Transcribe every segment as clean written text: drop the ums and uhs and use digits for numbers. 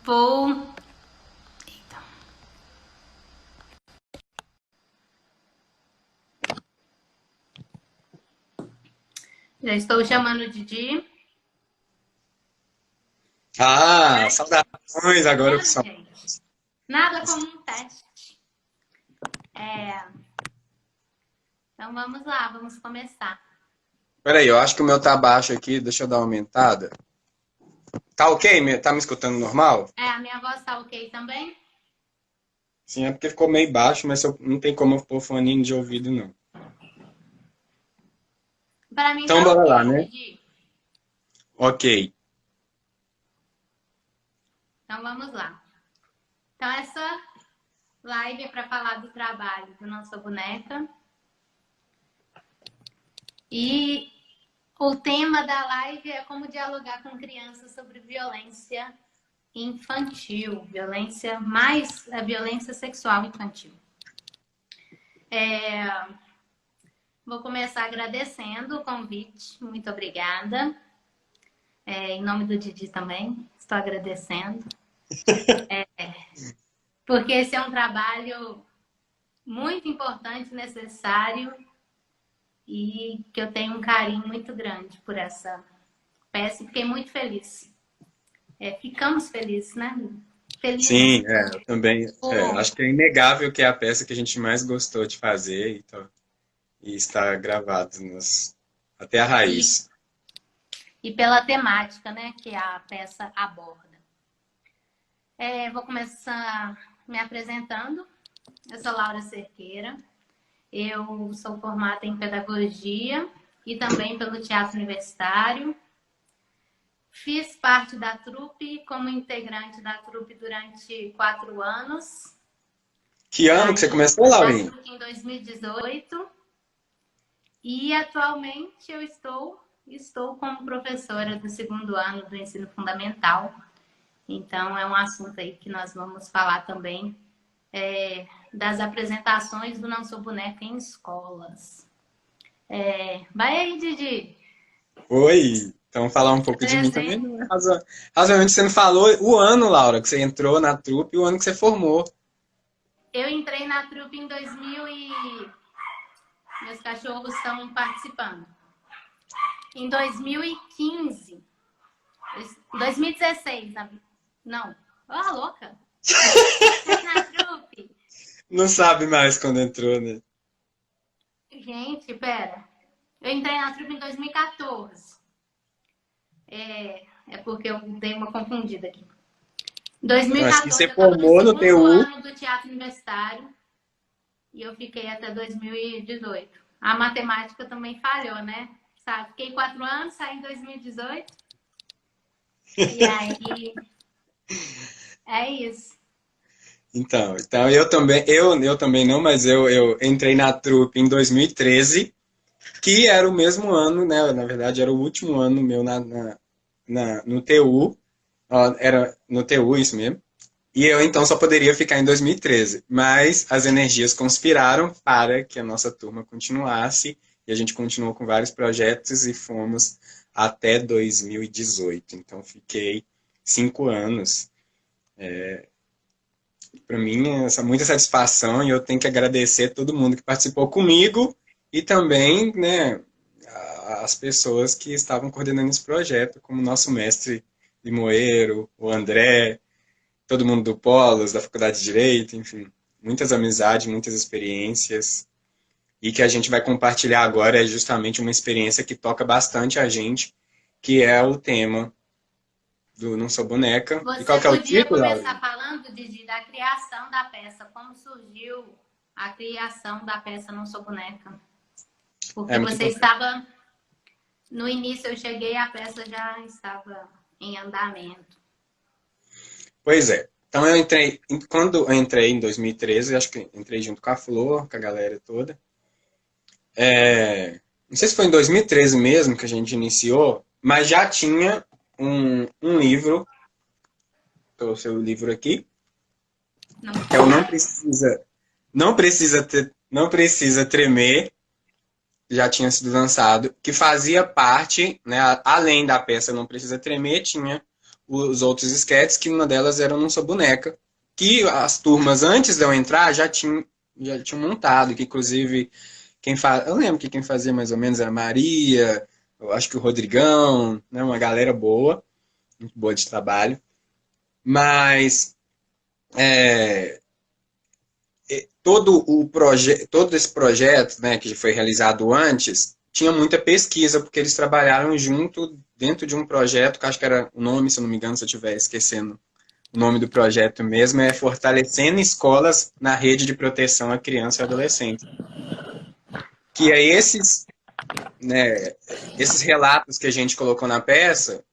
Vou. Eita. Já estou chamando o Didi. Ah, saudações agora que Vendo, são. gente? Nada como um teste. Então vamos lá, vamos começar. Peraí, eu acho que o meu tá baixo aqui, deixa eu dar uma aumentada. Tá ok? Tá me escutando normal? A minha voz tá ok também? Sim, é porque ficou meio baixo, mas não tem como eu pôr foninho de ouvido, não. Para mim Então tá bora lá, ok, né? Didi. Ok. Então vamos lá. Então essa live é para falar do trabalho do Não Sou Boneca. E o tema da live é como dialogar com crianças sobre violência infantil, violência mais a violência sexual infantil. Vou começar agradecendo o convite, muito obrigada. Em nome do Didi também, estou agradecendo, porque esse é um trabalho muito importante, necessário e que eu tenho um carinho muito grande por essa peça e fiquei muito feliz. Ficamos felizes, né? Felizes Sim, eu também. por, Acho que é inegável que é a peça que a gente mais gostou de fazer e está gravado até a e, raiz. e pela temática, né, que a peça aborda. Vou começar me apresentando. Eu sou Laura Cerqueira. Eu sou formada em pedagogia e também pelo Teatro Universitário. Fiz parte da trupe como integrante da trupe durante 4 anos. Que ano que você Saí começou, da Laurinha? trupe em 2018 e atualmente eu estou como professora do 2º ano do ensino fundamental. Então é um assunto aí que nós vamos falar também das apresentações do Não Sou Boneca em escolas. Vai aí, Didi. Oi! Então falar um pouco de mim também Presente. não é razoavelmente você não falou o ano, Laura, que você entrou na trupe e o ano que você formou. Eu entrei na trupe em 2000 e meus cachorros estão participando. Em 2015, 2016, não. Ó, louca. Entrei na trupe. Não sabe mais quando entrou, né? Gente, pera. Eu entrei na trupe em 2014. É porque eu dei uma confundida aqui. Em Não, acho que 2014 você eu estava no formou no 2º TU. ano do Teatro Universitário e eu fiquei até 2018. A matemática também falhou, né? Sabe? Fiquei 4 anos, saí em 2018. E aí, é isso. Então eu também não, mas eu entrei na trupe em 2013, que era o mesmo ano, né? Na verdade, era o último ano meu no TU. Ó, era no TU, isso mesmo. E eu então só poderia ficar em 2013. Mas as energias conspiraram para que a nossa turma continuasse. E a gente continuou com vários projetos e fomos até 2018. Então fiquei 5 anos. Para mim é muita satisfação e eu tenho que agradecer a todo mundo que participou comigo e também, né, as pessoas que estavam coordenando esse projeto, como o nosso mestre Limoeiro, o André, todo mundo do Polos, da Faculdade de Direito, enfim, muitas amizades, muitas experiências. E que a gente vai compartilhar agora é justamente uma experiência que toca bastante a gente, que é o tema do Não Sou Boneca. E qual Você que é o podia título, começar Laurinha? falando, Didi, da criação da peça. Como surgiu a criação da peça Não Sou Boneca? É Porque muito você importante. estava... No início eu cheguei e a peça já estava em andamento. Pois é. Então quando eu entrei em 2013, acho que entrei junto com a Flor, com a galera toda. Não sei se foi em 2013 mesmo que a gente iniciou, mas já tinha um livro, trouxe o livro aqui, Não que é o precisa. Não Precisa Tremer, já tinha sido lançado, que fazia parte, né, além da peça Não Precisa Tremer, tinha os outros esquetes, que uma delas era Não Sou Boneca, que as turmas, antes de eu entrar, já tinham montado, que inclusive eu lembro que quem fazia mais ou menos era a Maria, eu acho que o Rodrigão, né, uma galera boa, muito boa de trabalho, mas é, todo esse projeto, né, que foi realizado antes, tinha muita pesquisa, porque eles trabalharam junto dentro de um projeto, que acho que era o nome, se eu não me engano, se eu estiver esquecendo o nome do projeto mesmo, é Fortalecendo Escolas na Rede de Proteção à Criança e Adolescente. Que é esses relatos que a gente colocou na peça,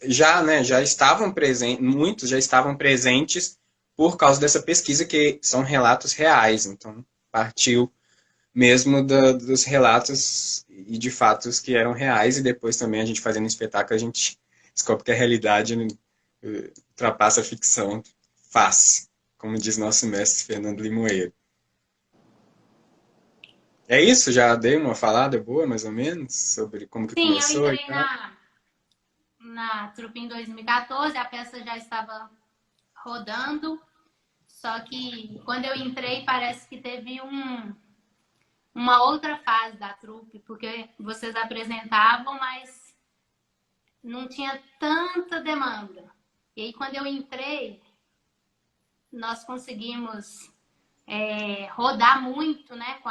já estavam presentes, muitos já estavam presentes por causa dessa pesquisa, que são relatos reais. Então, partiu mesmo dos relatos e de fatos que eram reais, e depois também a gente fazendo espetáculo, a gente descobre que a realidade, né, ultrapassa a ficção fácil, como diz nosso mestre Fernando Limoeiro. É isso? Já dei uma falada boa, mais ou menos, sobre como que Sim, eu começou e entrei tal? na trupe em 2014, a peça já estava rodando, só que quando eu entrei parece que teve uma outra fase da trupe, porque vocês apresentavam, mas não tinha tanta demanda. E aí quando eu entrei, nós conseguimos rodar muito, né, com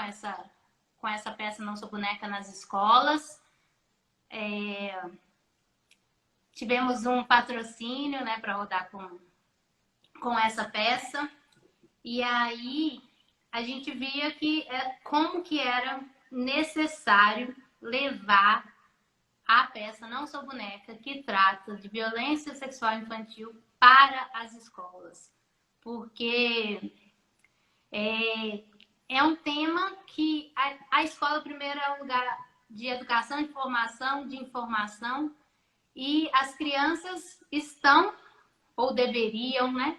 essa peça Não Sou Boneca nas escolas. Tivemos um patrocínio, né, para rodar com essa peça. E aí a gente via como que era necessário levar a peça Não Sou Boneca, que trata de violência sexual infantil, para as escolas. Porque é um tema que a escola, primeiro, é um lugar de educação, de formação, de informação, e as crianças estão, ou deveriam, né,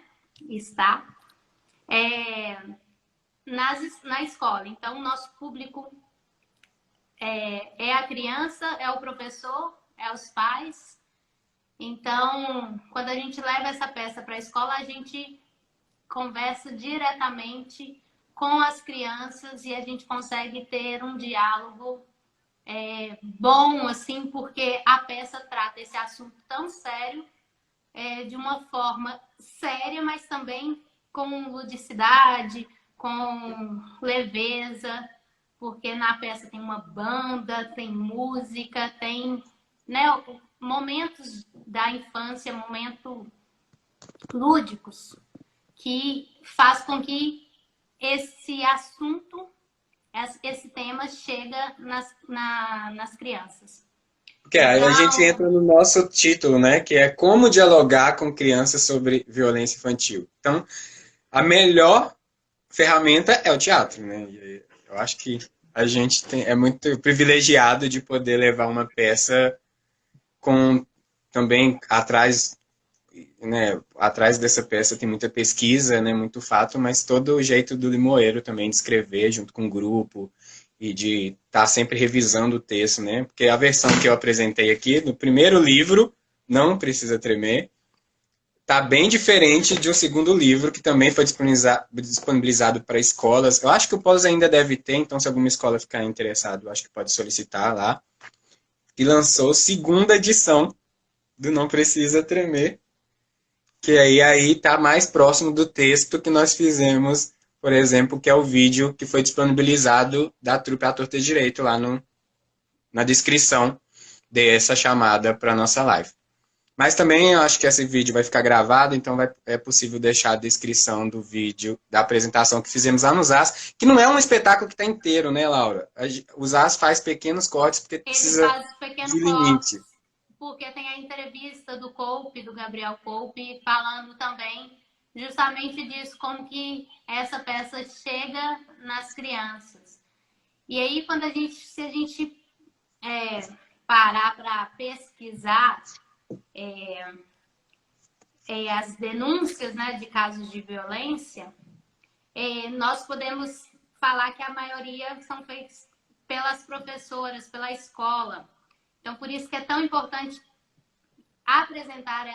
estar, na escola. Então, o nosso público é a criança, é o professor, é os pais. Então, quando a gente leva essa peça para a escola, a gente conversa diretamente com as crianças e a gente consegue ter um diálogo bom, assim, porque a peça trata esse assunto tão sério, de uma forma séria, mas também com ludicidade, com leveza, porque na peça tem uma banda, tem música, tem, né, momentos da infância, momentos lúdicos, que faz com que esse assunto, esse tema chega nas crianças. Porque aí a gente Então, entra no nosso título, né? Que é Como Dialogar com Crianças sobre Violência Infantil. Então, a melhor ferramenta é o teatro, né? E eu acho que a gente é muito privilegiado de poder levar uma peça com também atrás, né? Atrás dessa peça tem muita pesquisa, né? Muito fato, mas todo o jeito do Limoeiro também de escrever junto com o grupo e de estar sempre revisando o texto, né? Porque a versão que eu apresentei aqui, no primeiro livro, Não Precisa Tremer, tá bem diferente de um segundo livro que também foi disponibilizado para escolas. Eu acho que o Pós ainda deve ter, então se alguma escola ficar interessada, eu acho que pode solicitar lá. E lançou segunda edição do Não Precisa Tremer, que aí tá mais próximo do texto que nós fizemos, por exemplo, que é o vídeo que foi disponibilizado da Trupe à Torta Direito lá na descrição dessa chamada para nossa live. Mas também eu acho que esse vídeo vai ficar gravado, então é possível deixar a descrição do vídeo da apresentação que fizemos lá no ZAS, que não é um espetáculo que está inteiro, né, Laura? O ZAS faz pequenos cortes porque ele precisa faz pequeno de cortes, limite. porque tem a entrevista do Coupe, do Gabriel Coupe, falando também justamente disso, como que essa peça chega nas crianças. E aí, se a gente parar para pesquisar as denúncias, né, de casos de violência, nós podemos falar que a maioria são feitos pelas professoras, pela escola. Então, por isso que é tão importante apresentar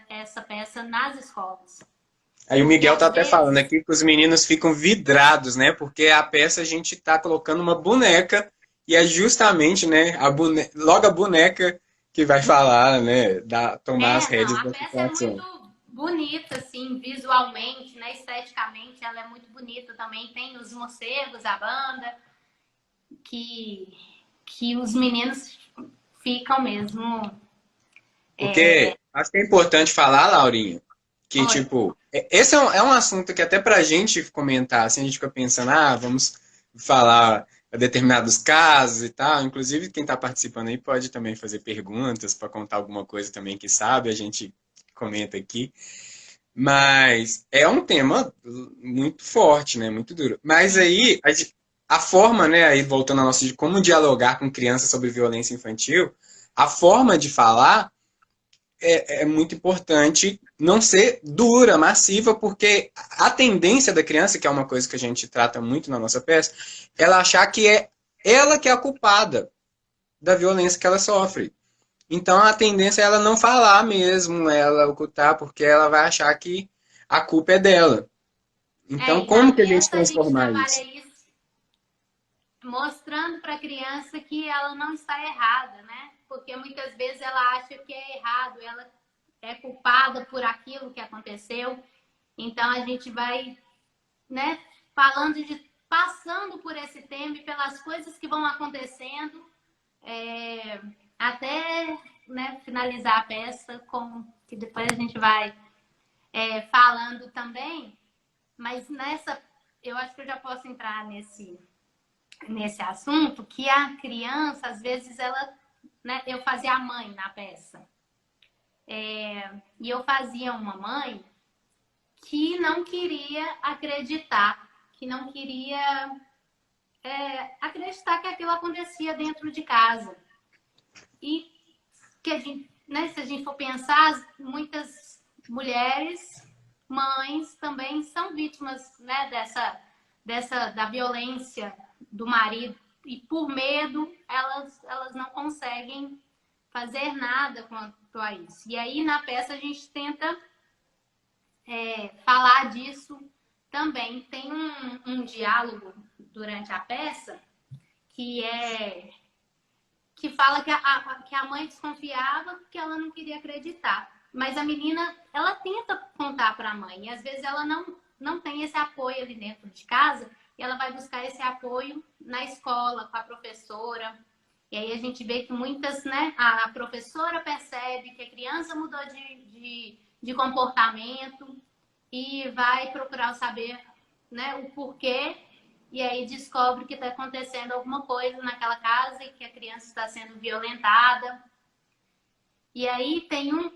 essa peça nas escolas. Aí o E Miguel tá às até falando vezes, aqui que os meninos ficam vidrados, né? Porque a peça a gente tá colocando uma boneca e é justamente, né, logo a boneca que vai falar, né, tomar as não, rédeas a da peça é situação. muito bonita, assim, visualmente, né, esteticamente, ela é muito bonita também. Tem os morcegos, a banda, que, que os meninos ficam mesmo. Porque acho que é importante falar, Laurinha, que, Oi. tipo, esse é um assunto que até pra gente comentar, assim, a gente fica pensando, vamos falar determinados casos e tal. Inclusive, quem tá participando aí pode também fazer perguntas para contar alguma coisa também que sabe, a gente comenta aqui. Mas é um tema muito forte, né? Muito duro. Mas Sim. aí, a forma, né? Aí voltando ao nosso de como dialogar com crianças sobre violência infantil, a forma de falar é muito importante não ser dura, massiva, porque a tendência da criança, que é uma coisa que a gente trata muito na nossa peça, ela achar que é ela que é a culpada da violência que ela sofre. Então a tendência é ela não falar mesmo, ela ocultar, porque ela vai achar que a culpa é dela. Então, E na como que a gente peça a gente transformar trabalha isso? isso mostrando para a criança que ela não está errada, né? Porque muitas vezes ela acha que é errado, ela é culpada por aquilo que aconteceu. Então a gente vai, né, passando por esse tema e pelas coisas que vão acontecendo, até, né, finalizar a peça, com que depois a gente vai falando também. Mas eu acho que eu já posso entrar nesse assunto, que a criança, às vezes, ela, né, eu fazia a mãe na peça. E eu fazia uma mãe que não queria acreditar, que não queria acreditar que aquilo acontecia dentro de casa. E que a gente, né, se a gente for pensar, muitas mulheres, mães também são vítimas, né, da violência do marido, e por medo elas não conseguem fazer nada quanto a isso. E aí na peça a gente tenta falar disso também. Tem um diálogo durante a peça que que fala que a mãe desconfiava porque ela não queria acreditar. Mas a menina, ela tenta contar para a mãe. E às vezes ela não tem esse apoio ali dentro de casa. E ela vai buscar esse apoio na escola, com a professora. E aí a gente vê que muitas, né? A professora percebe que a criança mudou de comportamento e vai procurar saber, né, o porquê, e aí descobre que está acontecendo alguma coisa naquela casa e que a criança está sendo violentada. E aí tem um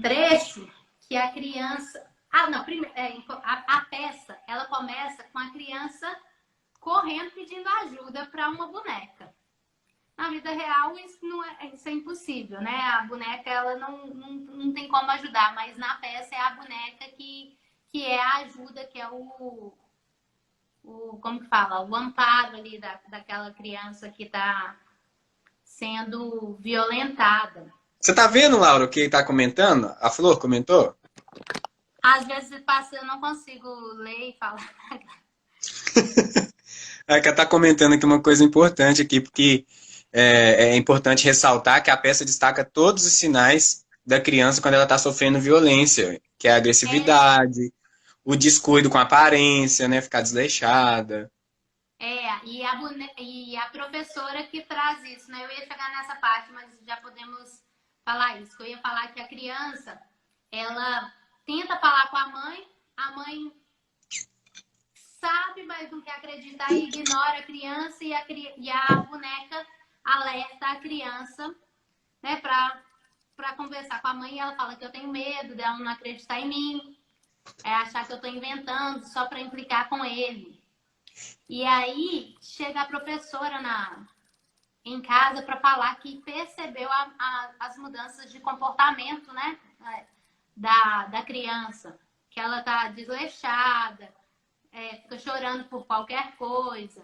trecho que a criança. Ah, não, primeiro, a peça ela começa com a criança correndo pedindo ajuda para uma boneca. Na vida real, isso é impossível, né? A boneca ela não tem como ajudar, mas na peça é a boneca que é a ajuda, que é como que fala? O amparo ali daquela criança que está sendo violentada. Você tá vendo, Laura, o que tá comentando? A Flor comentou? Às vezes passa, eu não consigo ler e falar. É que ela tá comentando aqui uma coisa importante aqui, porque é importante ressaltar que a peça destaca todos os sinais da criança quando ela está sofrendo violência, que é a É, agressividade, o descuido com a aparência, né, ficar desleixada. e a professora que traz isso, né? Eu ia chegar nessa parte, mas já podemos falar isso. Eu ia falar que a criança, ela tenta falar com a mãe sabe, mas não quer acreditar e ignora a criança, e a boneca alerta a criança, né, para conversar com a mãe, e ela fala que eu tenho medo dela não acreditar em mim, achar que eu estou inventando só para implicar com ele. E aí chega a professora em casa para falar que percebeu as mudanças de comportamento, né, da criança, que ela tá desleixada, fica chorando por qualquer coisa.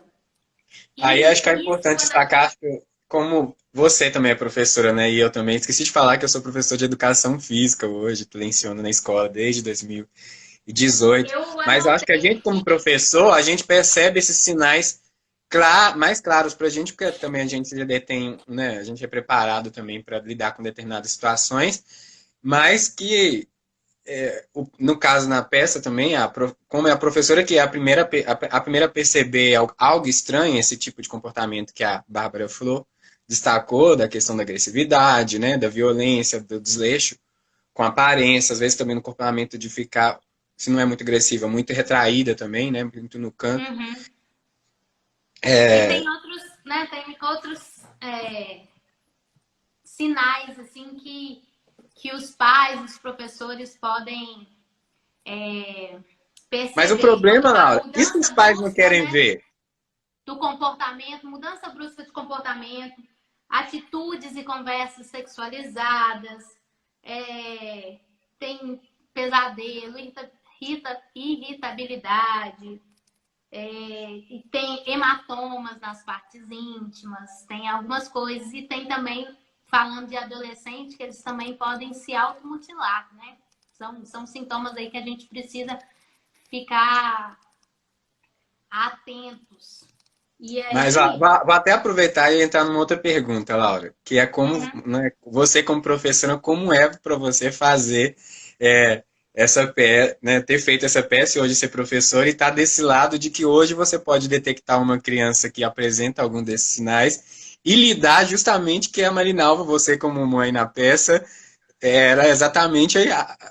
Aí acho que é E isso, importante quando a destacar que como você também é professora, né? E eu também. Esqueci de falar que eu sou professor de educação física hoje, leciono na escola desde 2018. Eu Mas eu acho que a anotei gente, como aqui. professor, a gente percebe esses sinais mais claros para a gente, porque também a gente já tem, né? A gente é preparado também para lidar com determinadas situações, mas que no caso na peça também, como é a professora que é a primeira a perceber algo estranho, esse tipo de comportamento que a Bárbara falou, destacou da questão da agressividade, né, da violência, do desleixo com a aparência, às vezes também no comportamento de ficar, se não é muito agressiva, muito retraída também, né, muito no canto. Uhum. E É, tem outros, né? Tem outros sinais assim que os pais, os professores podem mas o perceber. Então, problema, a Laura, isso que os mudança pais não brusca, querem né, ver. do comportamento, mudança brusca de comportamento, atitudes e conversas sexualizadas, tem pesadelo, irritabilidade, e tem hematomas nas partes íntimas, tem algumas coisas, e tem também, falando de adolescente, que eles também podem se automutilar, né? São sintomas aí que a gente precisa ficar atentos. E Mas aí. vou até aproveitar e entrar numa outra pergunta, Laura, que é como, Uhum. né, você como professora, como é para você fazer é, essa peça, né, ter feito essa peça e hoje ser professora e estar desse lado de que hoje você pode detectar uma criança que apresenta algum desses sinais e lidar justamente que a Marinalva, você como mãe na peça, era exatamente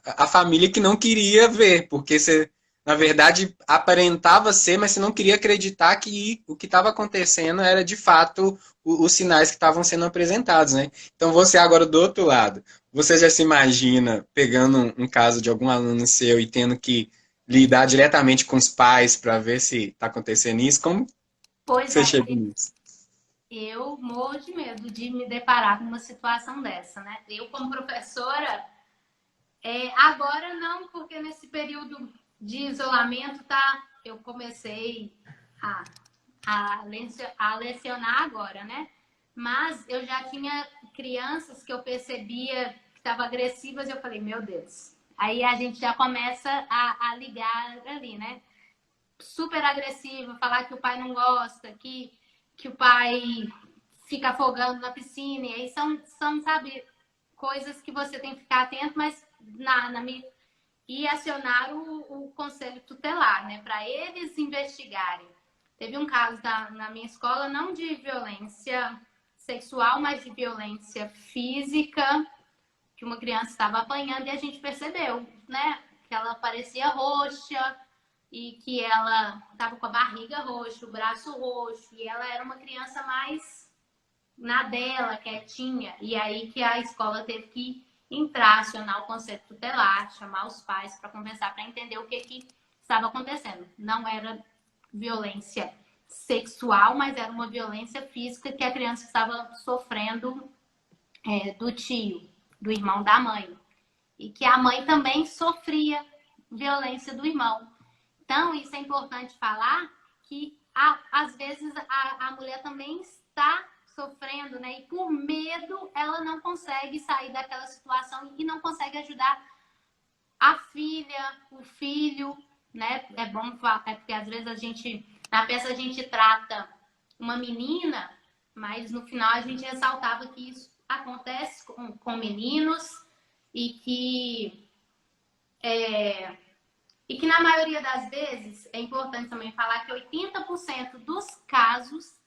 a família que não queria ver, porque você, na verdade, aparentava ser, mas você não queria acreditar que o que estava acontecendo era de fato os sinais que estavam sendo apresentados, né? Então você agora do outro lado, você já se imagina pegando um caso de algum aluno seu e tendo que lidar diretamente com os pais para ver se está acontecendo isso? Como Pois você é, chega nisso? eu morro de medo de me deparar com uma situação dessa, né? Eu, como professora, agora não, porque nesse período de isolamento, tá? Eu comecei a, a lecionar agora, né? Mas eu já tinha crianças que eu percebia que estavam agressivas e eu falei, meu Deus. Aí a gente já começa a ligar ali, né? Super agressiva, falar que o pai não gosta, que o pai fica afogando na piscina. E aí sabe, coisas que você tem que ficar atento, mas e acionar o conselho tutelar, né, para eles investigarem. Teve um caso na minha escola, não de violência sexual, mas de violência física, que uma criança estava apanhando e a gente percebeu, né, que ela parecia roxa, e que ela estava com a barriga roxa, o braço roxo, e ela era uma criança mais na dela, quietinha, e aí que a escola teve que entrar, acionar o conselho tutelar, chamar os pais para conversar, para entender o que estava acontecendo. Não era violência sexual, mas era uma violência física que a criança estava sofrendo do tio, do irmão da mãe. E que a mãe também sofria violência do irmão. Então, isso é importante falar que às vezes a mulher também está sofrendo, né? E por medo ela não consegue sair daquela situação e não consegue ajudar a filha, o filho, né? É bom falar, porque às vezes na peça a gente trata uma menina, mas no final a gente ressaltava que isso acontece com meninos e e que na maioria das vezes, é importante também falar que 80% dos casos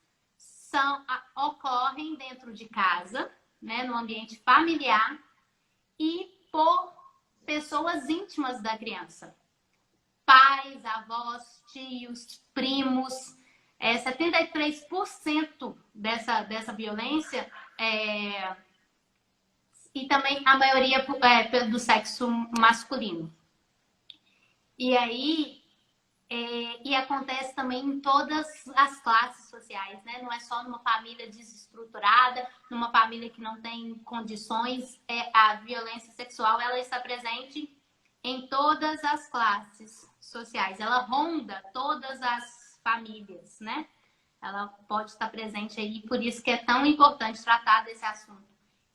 ocorrem dentro de casa, né, no ambiente familiar e por pessoas íntimas da criança. Pais, avós, tios, primos. 73% dessa violência e também a maioria do sexo masculino. E aí, e acontece também em todas as classes sociais, né? Não é só numa família desestruturada, numa família que não tem condições. A violência sexual, ela está presente em todas as classes sociais. Ela ronda todas as famílias, né? ela pode estar presente aí, por isso que é tão importante tratar desse assunto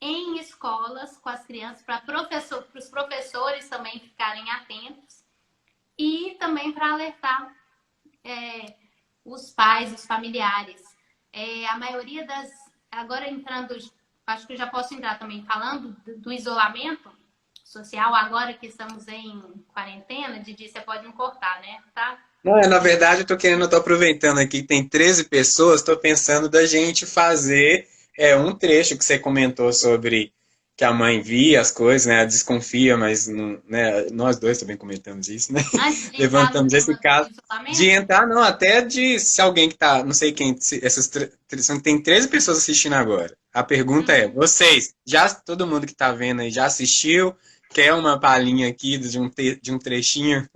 em escolas com as crianças, para os professores também ficarem atentos e também para alertar os pais, os familiares. A maioria das... Agora entrando, acho que eu já posso entrar também falando do isolamento social, agora que estamos em quarentena. Didi, você pode me cortar, né? Tá? Não, na verdade, eu tô aproveitando aqui, tem 13 pessoas, estou pensando da gente fazer um trecho que você comentou sobre que a mãe via as coisas, né? Ela desconfia, mas não, né? Nós dois também comentamos isso, né? Antes de entrar no Levantamos esse tema do caso de isolamento, entrar, não, até de se alguém que tá, não sei quem, tem 13 pessoas assistindo agora. A pergunta é, vocês, já todo mundo que tá vendo aí já assistiu? Quer uma palhinha aqui de um trechinho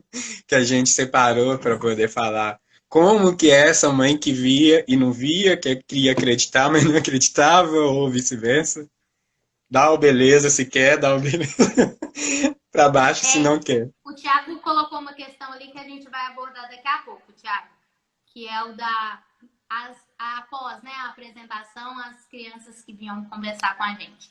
que a gente separou para poder falar como que é essa mãe que via e não via, que queria acreditar, mas não acreditava, ou vice-versa? Dá o beleza se quer, dá o beleza para baixo se não quer. o Thiago colocou uma questão ali que a gente vai abordar daqui a pouco, Thiago, que é o após, né, a apresentação, as crianças que vinham conversar com a gente.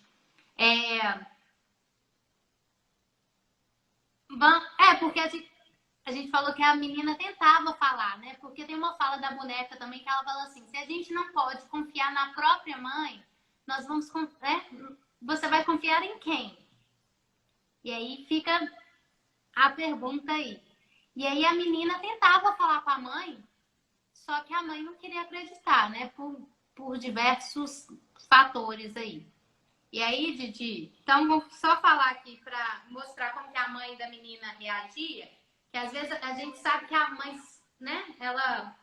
Porque a gente falou que a menina tentava falar, né? Porque tem uma fala da boneca também que ela fala assim, se a gente não pode confiar na própria mãe, nós vamos... Você vai confiar em quem? E aí fica a pergunta aí. E aí a menina tentava falar com a mãe, só que a mãe não queria acreditar, né? Por diversos fatores aí. E aí, Didi, então vou só falar aqui para mostrar como que a mãe da menina reagia, que às vezes a gente sabe que a mãe, né, ela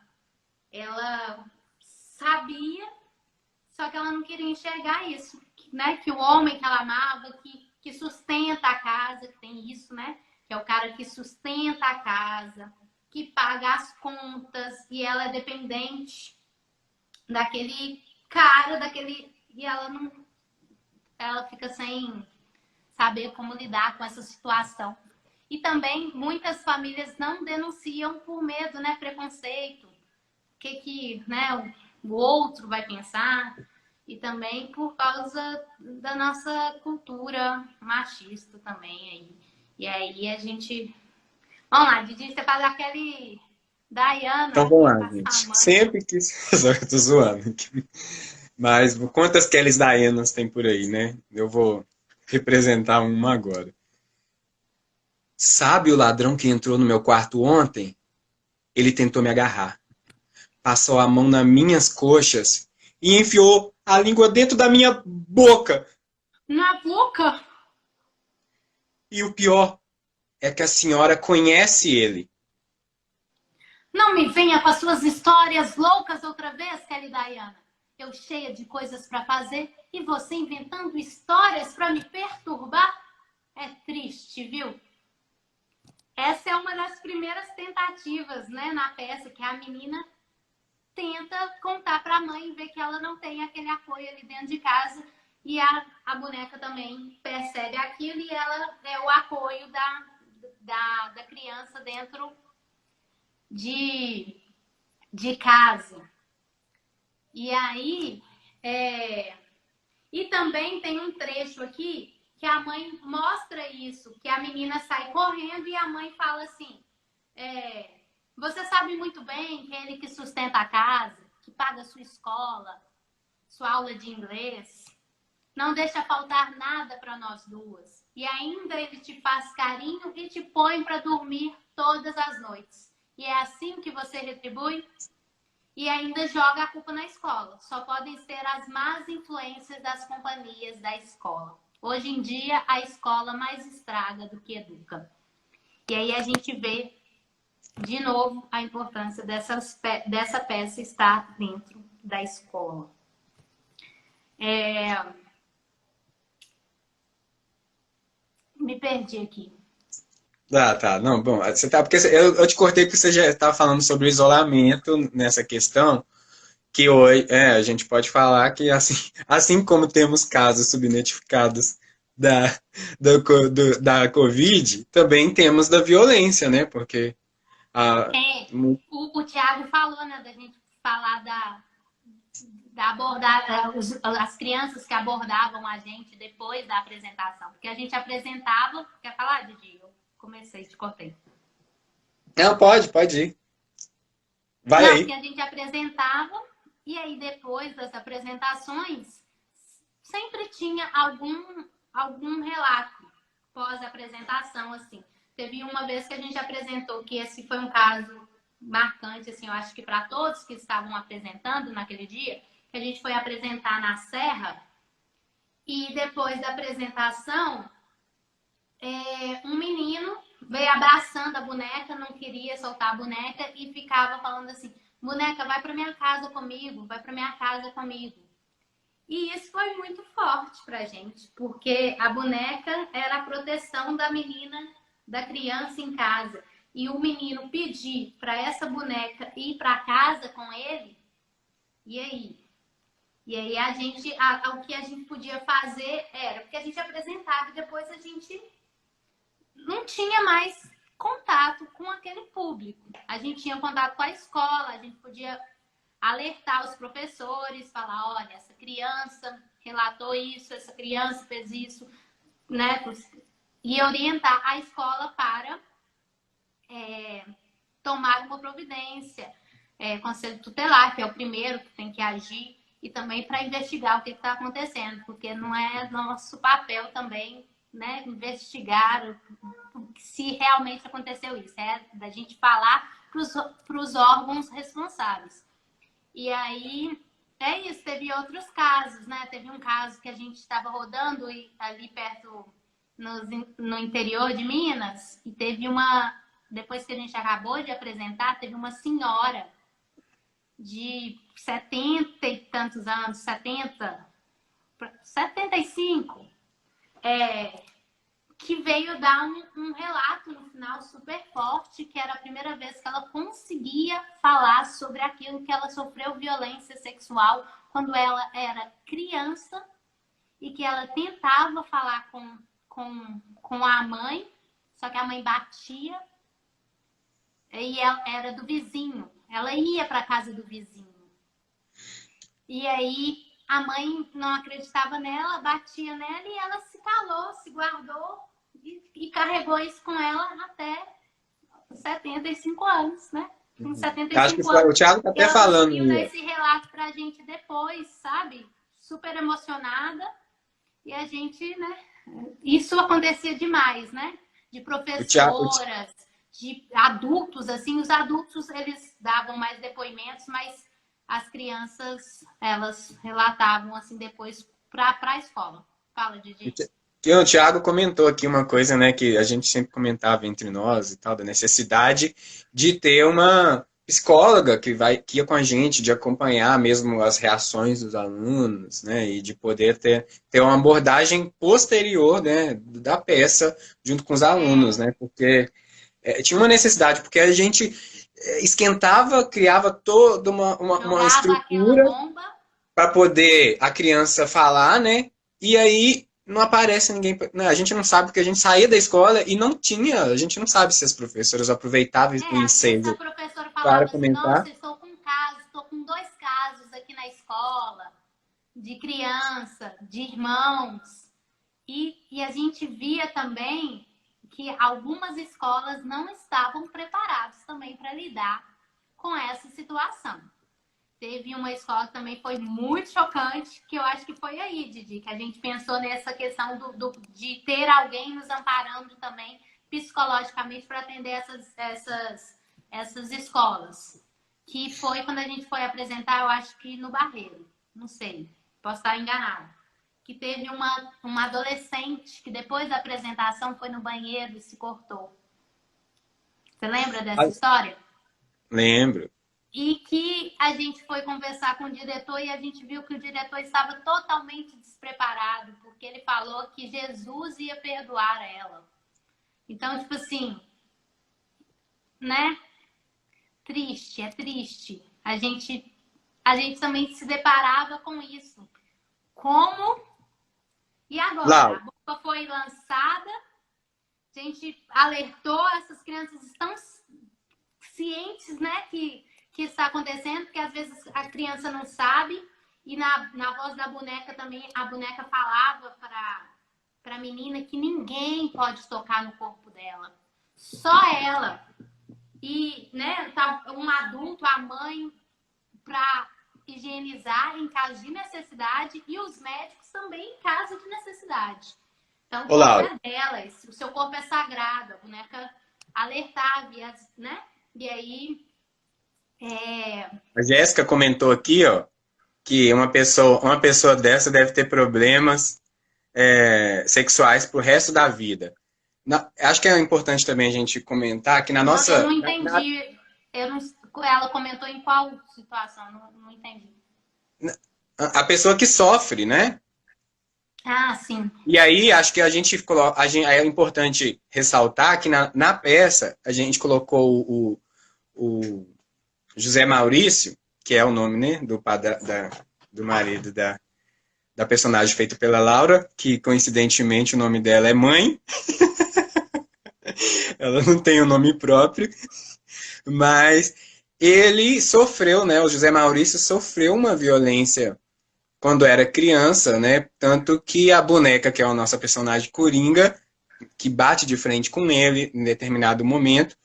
sabia, só que ela não queria enxergar isso, né? Que o homem que ela amava, que sustenta a casa, que tem isso, né? Que é o cara que sustenta a casa, que paga as contas, e ela é dependente daquele cara, e ela fica sem saber como lidar com essa situação. E também muitas famílias não denunciam por medo, né? Preconceito. O que né, o outro vai pensar. E também por causa da nossa cultura machista também. Aí. E aí a gente... Vamos lá, Didi, você faz aquele Diana. Então vamos lá, gente. Sempre que... Eu tô zoando. Mas quantas Kellys Dianas tem por aí, né? Eu vou representar uma agora. Sabe o ladrão que entrou no meu quarto ontem? Ele tentou me agarrar. Passou a mão nas minhas coxas e enfiou a língua dentro da minha boca. Na boca? E o pior é que a senhora conhece ele. Não me venha com as suas histórias loucas outra vez, Kelly Diana. Eu cheia de coisas para fazer e você inventando histórias para me perturbar? É triste, viu? Essa é uma das primeiras tentativas, né, na peça, que a menina tenta contar para a mãe e ver que ela não tem aquele apoio ali dentro de casa. E a boneca também percebe aquilo e ela é o apoio da criança dentro de casa. E aí, e também tem um trecho aqui que a mãe mostra isso, que a menina sai correndo e a mãe fala assim, você sabe muito bem que é ele que sustenta a casa, que paga a sua escola, sua aula de inglês, não deixa faltar nada para nós duas. E ainda ele te faz carinho e te põe para dormir todas as noites. E é assim que você retribui? E ainda joga a culpa na escola. Só podem ser as más influências das companhias da escola. Hoje em dia, a escola mais estraga do que educa. E aí a gente vê, de novo, a importância dessa peça estar dentro da escola. Me perdi aqui. Tá. Não, bom, você tá, porque eu te cortei porque você já estava falando sobre o isolamento nessa questão, que hoje, a gente pode falar que assim como temos casos subnotificados da Covid, também temos da violência, né? Porque o Thiago falou, né, da gente falar as crianças que abordavam a gente depois da apresentação. Porque a gente apresentava... Quer falar, Didi? Eu comecei, te cortei. Não, pode ir. Vai Não, porque aí. a gente apresentava e aí depois das apresentações sempre tinha algum relato pós-apresentação, assim. Teve uma vez que a gente apresentou que esse foi um caso marcante, assim, eu acho que para todos que estavam apresentando naquele dia, que a gente foi apresentar na Serra e depois da apresentação, um menino veio abraçando a boneca, não queria soltar a boneca e ficava falando assim, boneca, vai para minha casa comigo, vai para minha casa comigo. E isso foi muito forte pra gente, porque a boneca era a proteção da menina, da criança em casa. E o menino pedir para essa boneca ir para casa com ele, e aí? E aí o que a gente podia fazer era, porque a gente apresentava e depois a gente não tinha mais contato com aquele público. A gente tinha contato com a escola, a gente podia alertar os professores, falar, olha, essa criança relatou isso, essa criança fez isso, né? E orientar a escola para tomar uma providência. Conselho tutelar, que é o primeiro que tem que agir, e também para investigar o que está acontecendo, porque não é nosso papel também, né, investigar se realmente aconteceu isso. É da gente falar para os órgãos responsáveis. E aí, é isso, teve outros casos, né? Teve um caso que a gente estava rodando ali perto, no interior de Minas, e teve depois que a gente acabou de apresentar, teve uma senhora de 70 e tantos anos, 75, que veio dar um relato no final super forte, que era a primeira vez que ela conseguia falar sobre aquilo que ela sofreu violência sexual quando ela era criança e que ela tentava falar com a mãe, só que a mãe batia e ela era do vizinho. Ela ia para a casa do vizinho. E aí a mãe não acreditava nela, batia nela e ela se calou, se guardou e carregou isso com ela até 75 anos, né? Com Acho que 75 foi, o anos. Thiago tá E até ela falando conseguiu dar aí, ó. esse relato pra gente depois, sabe? Super emocionada. E a gente, né? Isso acontecia demais, né? De O Thiago, professoras, de adultos, assim. Os adultos, eles davam mais depoimentos, mas as crianças, elas relatavam, assim, depois pra a escola. Fala, Didi. o Thiago comentou aqui uma coisa, né, que a gente sempre comentava entre nós e tal, da necessidade de ter uma psicóloga que ia com a gente, de acompanhar mesmo as reações dos alunos, né, e de poder ter uma abordagem posterior, né, da peça junto com os alunos, né, porque tinha uma necessidade, porque a gente esquentava, criava toda uma Jogava aquela estrutura bomba. para poder a criança falar, né? E aí não aparece ninguém, né? A gente não sabe porque a gente saía da escola e não tinha, a gente não sabe se as professoras aproveitavam o Às vezes a ensejo professora para falava assim, comentar. nossa, estou com um caso, estou com 2 casos aqui na escola, de criança, de irmãos. E a gente via também que algumas escolas não estavam preparadas também para lidar com essa situação. Teve uma escola que também foi muito chocante, que eu acho que foi aí, Didi, que a gente pensou nessa questão de ter alguém nos amparando também psicologicamente para atender essas escolas. Que foi quando a gente foi apresentar, eu acho que no Barreiro, não sei, posso estar enganada. Que teve uma adolescente que depois da apresentação foi no banheiro e se cortou. Você lembra dessa Ah, história? lembro. E que a gente foi conversar com o diretor e a gente viu que o diretor estava totalmente despreparado, porque ele falou que Jesus ia perdoar ela. Então, tipo assim, né? Triste, é triste. A gente também se deparava com isso. Como? E agora? A Lau, bomba foi lançada, a gente alertou, essas crianças estão cientes, né, que que está acontecendo, porque às vezes a criança não sabe, e na voz da boneca também, a boneca falava para a menina que ninguém pode tocar no corpo dela, só ela. E, né, tá um adulto, a mãe, para higienizar em caso de necessidade, e os médicos também em caso de necessidade. Então, o Ô, corpo Laura, é delas, o seu corpo é sagrado, a boneca alertava, né? E aí, a Jéssica comentou aqui, ó, que uma pessoa dessa deve ter problemas sexuais pro resto da vida. Acho que é importante também a gente comentar que na eu nossa. não entendi, eu não, ela comentou em qual situação, não entendi. A pessoa que sofre, né? Ah, sim. E aí, acho que a gente coloca. É importante ressaltar que na peça a gente colocou o José Maurício, que é o nome, né, do marido da personagem feita pela Laura, que coincidentemente o nome dela é Mãe, ela não tem o nome próprio, mas ele sofreu, né, o José Maurício sofreu uma violência quando era criança, né, tanto que a boneca, que é a nossa personagem Coringa, que bate de frente com ele em determinado momento,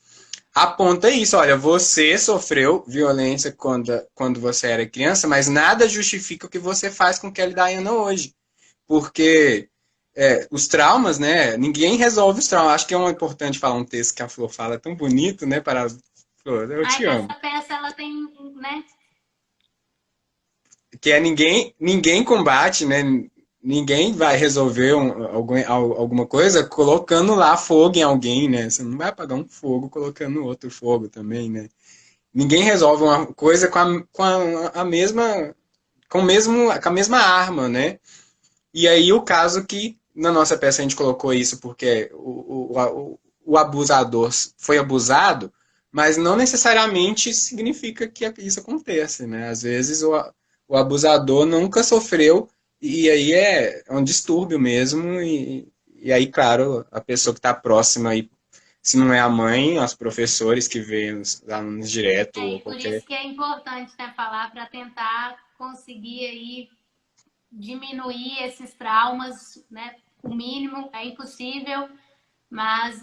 aponta isso, olha, você sofreu violência quando você era criança, mas nada justifica o que você faz com Kelly Diana hoje. Porque os traumas, né? Ninguém resolve os traumas. Acho que é importante falar um texto que a Flor fala tão bonito, né? Para Flor, eu te amo. Essa peça, ela tem, né? Que é ninguém combate, né? Ninguém vai resolver alguma coisa colocando lá fogo em alguém, né? Você não vai apagar um fogo colocando outro fogo também, né? Ninguém resolve uma coisa com a mesma com a mesma arma, né? E aí o caso que na nossa peça a gente colocou isso porque o abusador foi abusado, mas não necessariamente significa que isso aconteça, né? Às vezes o abusador nunca sofreu e aí é um distúrbio mesmo e aí, claro, a pessoa que está próxima aí, se não é a mãe, os professores que veem os alunos direto ou E por qualquer. isso que é importante, né, falar para tentar conseguir aí diminuir esses traumas, né? O mínimo é impossível, mas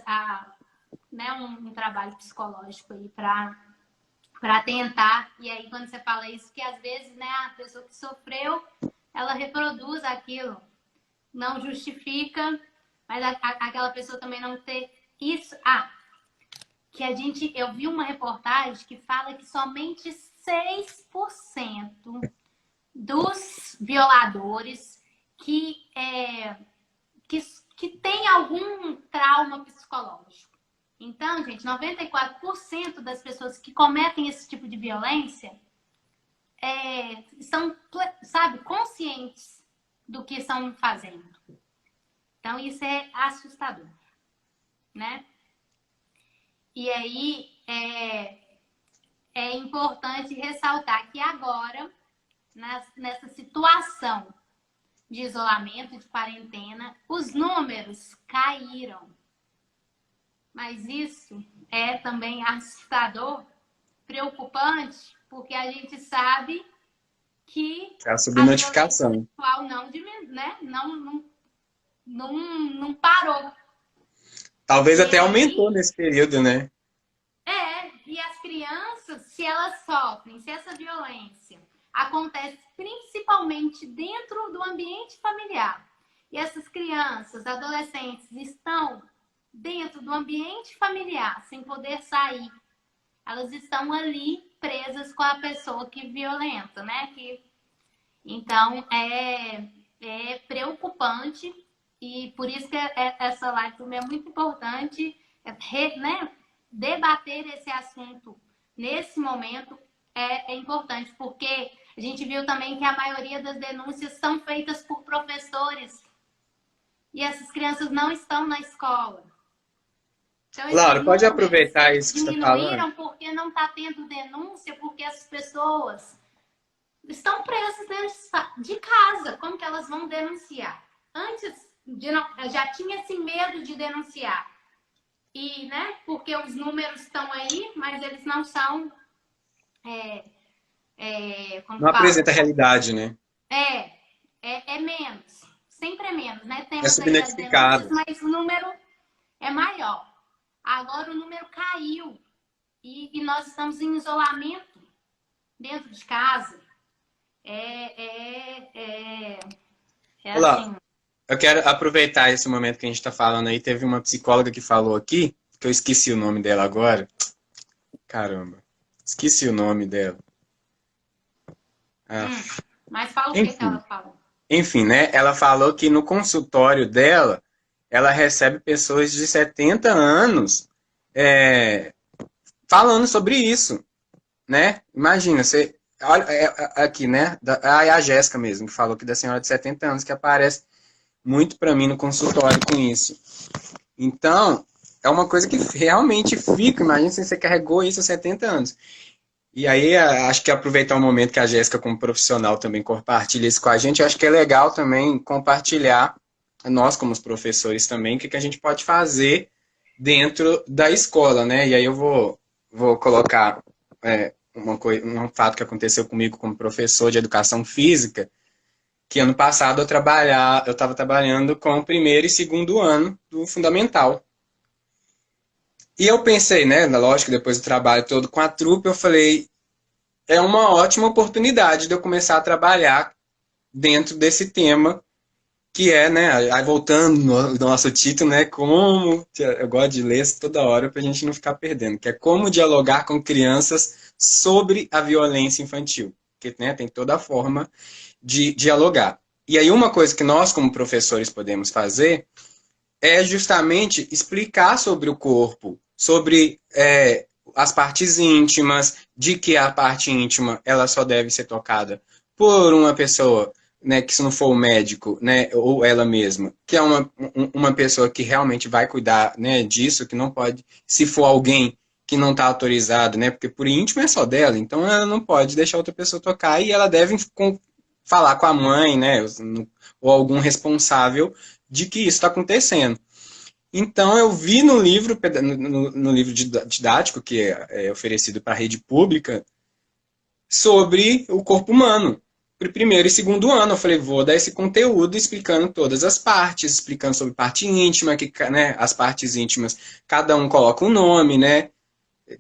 né, um trabalho psicológico aí para tentar. E aí quando você fala isso, que às vezes, né, a pessoa que sofreu, ela reproduz aquilo, não justifica, mas aquela pessoa também não ter isso. Que eu vi uma reportagem que fala que somente 6% dos violadores que tem algum trauma psicológico. Então, gente, 94% das pessoas que cometem esse tipo de violência são, sabe, conscientes do que estão fazendo. Então, isso é assustador, né? E aí, é importante ressaltar que agora, nessa situação de isolamento, de quarentena, os números caíram. Mas isso é também assustador, preocupante, porque a gente sabe que É a a violência subnotificação. sexual não parou. Talvez E até aumentou aí, nesse período, né? e as crianças, se elas sofrem, se essa violência acontece principalmente dentro do ambiente familiar, e essas crianças, adolescentes estão dentro do ambiente familiar, sem poder sair, elas estão ali presas com a pessoa que violenta, né? Então, é preocupante e por isso que essa live também é muito importante, né? Debater esse assunto nesse momento é importante, porque a gente viu também que a maioria das denúncias são feitas por professores e essas crianças não estão na escola. Então, esses Laura, pode números aproveitar isso que você está falando? diminuíram porque não está tendo denúncia, porque as pessoas estão presas dentro de casa. Como que elas vão denunciar? Antes, já tinha esse medo de denunciar. E, né, porque os números estão aí, mas eles não são é, como Não fala? apresenta a realidade, né? É menos. Sempre é menos, né? É Temos aí as denúncias, subnotificado. mas o número é maior. Agora o número caiu e nós estamos em isolamento dentro de casa. É Olá, assim. eu quero aproveitar esse momento que a gente está falando aí. Teve uma psicóloga que falou aqui, que eu esqueci o nome dela agora. Caramba, esqueci o nome dela. Ah, Mas fala o que enfim, ela falou. enfim, né? Ela falou que no consultório dela, ela recebe pessoas de 70 anos é, falando sobre isso, né? Imagina, você. Olha, aqui, né? A Jéssica mesmo, que falou que da senhora de 70 anos, que aparece muito para mim no consultório com isso. Então, é uma coisa que realmente fica. Imagina se você carregou isso há 70 anos. E aí, acho que aproveitar o momento que a Jéssica, como profissional, também compartilha isso com a gente, acho que é legal também compartilhar, nós como os professores também, o que a gente pode fazer dentro da escola, né? E aí eu vou colocar um fato que aconteceu comigo como professor de educação física, que ano passado eu estava trabalhando com o primeiro e segundo ano do fundamental. E eu pensei, né, lógico, depois do trabalho todo com a trupe, eu falei, é uma ótima oportunidade de eu começar a trabalhar dentro desse tema que é, né, aí voltando no nosso título, né, como, eu gosto de ler isso toda hora para a gente não ficar perdendo, que é como dialogar com crianças sobre a violência infantil, que, né, tem toda a forma de dialogar. E aí uma coisa que nós como professores podemos fazer é justamente explicar sobre o corpo, sobre as partes íntimas, de que a parte íntima ela só deve ser tocada por uma pessoa, né, que se não for o médico, né, ou ela mesma, que é uma pessoa que realmente vai cuidar, né, disso, que não pode, se for alguém que não está autorizado, né, porque por íntimo é só dela, então ela não pode deixar outra pessoa tocar e ela deve falar com a mãe, né, ou algum responsável de que isso está acontecendo. Então, eu vi no livro didático, que é oferecido para a rede pública, sobre o corpo humano, para o primeiro e segundo ano. Eu falei, vou dar esse conteúdo explicando todas as partes, explicando sobre parte íntima, que, né, as partes íntimas, cada um coloca um nome, né?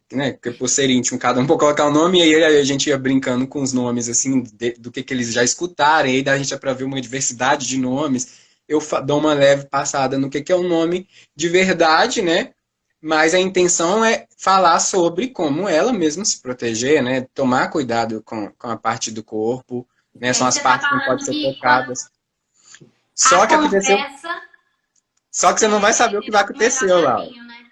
Porque por ser íntimo, cada um pode colocar um nome, e aí a gente ia brincando com os nomes, assim, do que eles já escutaram, e aí a gente ia para ver uma diversidade de nomes. Eu dou uma leve passada no que é o nome de verdade, né? Mas a intenção é falar sobre como ela mesma se proteger, né? Tomar cuidado com a parte do corpo, né? E São aí as você está partes que não podem falando ser que quando tocadas. a Só que aconteceu. conversa Só que você não vai saber o que vai virou o melhor acontecer, Laura. caminho, né?